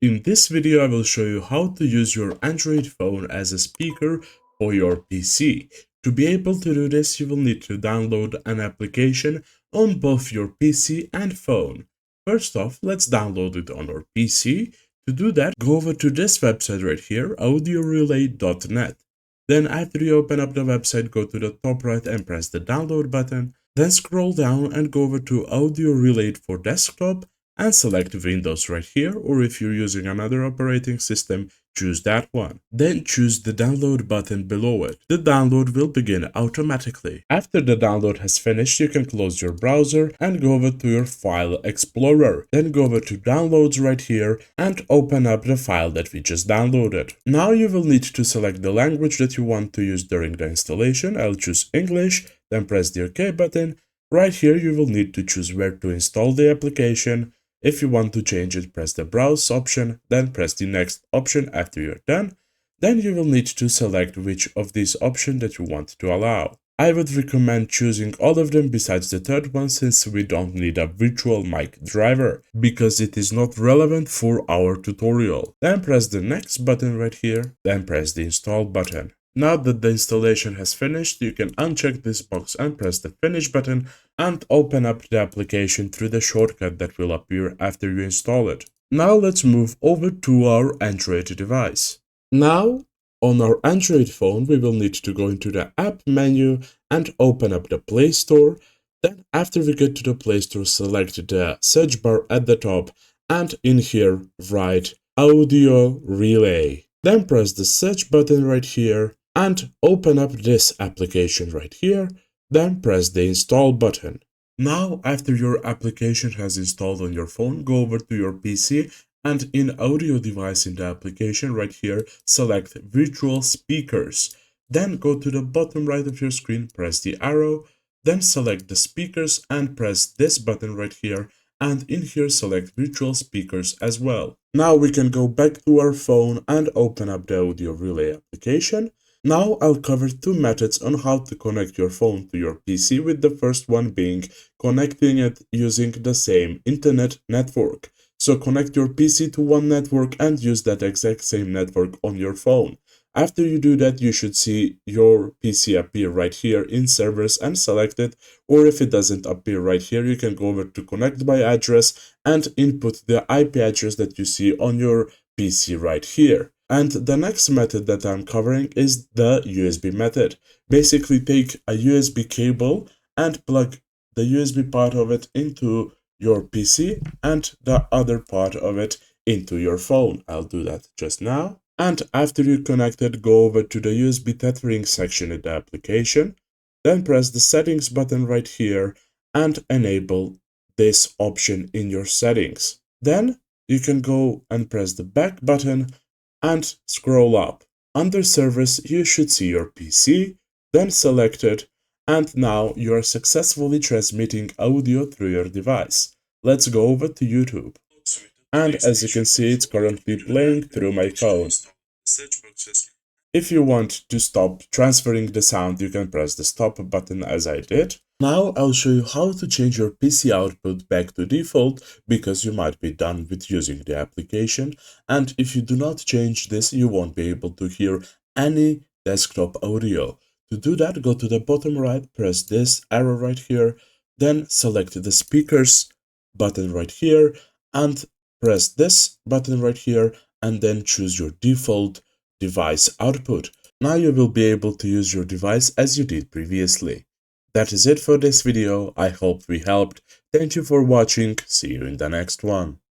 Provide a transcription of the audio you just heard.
In this video, I will show you how to use your Android phone as a speaker for your PC. To be able to do this, you will need to download an application on both your PC and phone. First off, let's download it on our PC. To do that, go over to this website right here, audiorelay.net. Then after you open up the website, go to the top right and press the download button. Then scroll down and go over to Audio Relay for desktop and select Windows right here, or if you're using another operating system, choose that one. Then choose the download button below it. The download will begin automatically. After the download has finished, you can close your browser and go over to your file explorer. Then go over to downloads right here and open up the file that we just downloaded. Now you will need to select the language that you want to use during the installation. I'll choose English, then press the OK button. Right here you will need to choose where to install the application. If you want to change it, press the browse option, then press the next option after you're done. Then you will need to select which of these options that you want to allow. I would recommend choosing all of them besides the third one, since we don't need a virtual mic driver, because it is not relevant for our tutorial. Then press the next button right here, then press the install button. Now that the installation has finished, you can uncheck this box and press the finish button and open up the application through the shortcut that will appear after you install it. Now let's move over to our Android device. Now, on our Android phone, we will need to go into the app menu and open up the Play Store. Then after we get to the Play Store, select the search bar at the top and in here write Audio Relay. Then press the search button right here and open up this application right here, then press the install button. Now, after your application has installed on your phone, go over to your PC and in audio device in the application right here, select virtual speakers. Then go to the bottom right of your screen, press the arrow, then select the speakers and press this button right here, and in here select virtual speakers as well. Now we can go back to our phone and open up the Audio Relay application. Now I'll cover two methods on how to connect your phone to your PC, with the first one being connecting it using the same internet network. So connect your PC to one network and use that exact same network on your phone. After you do that, you should see your PC appear right here in servers and select it, or if it doesn't appear right here, you can go over to connect by address and input the IP address that you see on your PC right here. And the next method that I'm covering is the USB method. Basically take a USB cable and plug the USB part of it into your PC and the other part of it into your phone. I'll do that just now. And after you connect it, go over to the USB tethering section in the application. Then press the settings button right here and enable this option in your settings. Then you can go and press the back button and scroll up. Under service, you should see your PC, then select it, and now you are successfully transmitting audio through your device. Let's go over to YouTube. And as you can see, it's currently playing through my phone. If you want to stop transferring the sound, you can press the stop button as I did. Now I'll show you how to change your PC output back to default, because you might be done with using the application, and if you do not change this, you won't be able to hear any desktop audio. To do that, go to the bottom right, press this arrow right here, then select the speakers button right here and press this button right here, and then choose your default device output. Now you will be able to use your device as you did previously. That is it for this video. I hope we helped. Thank you for watching. See you in the next one.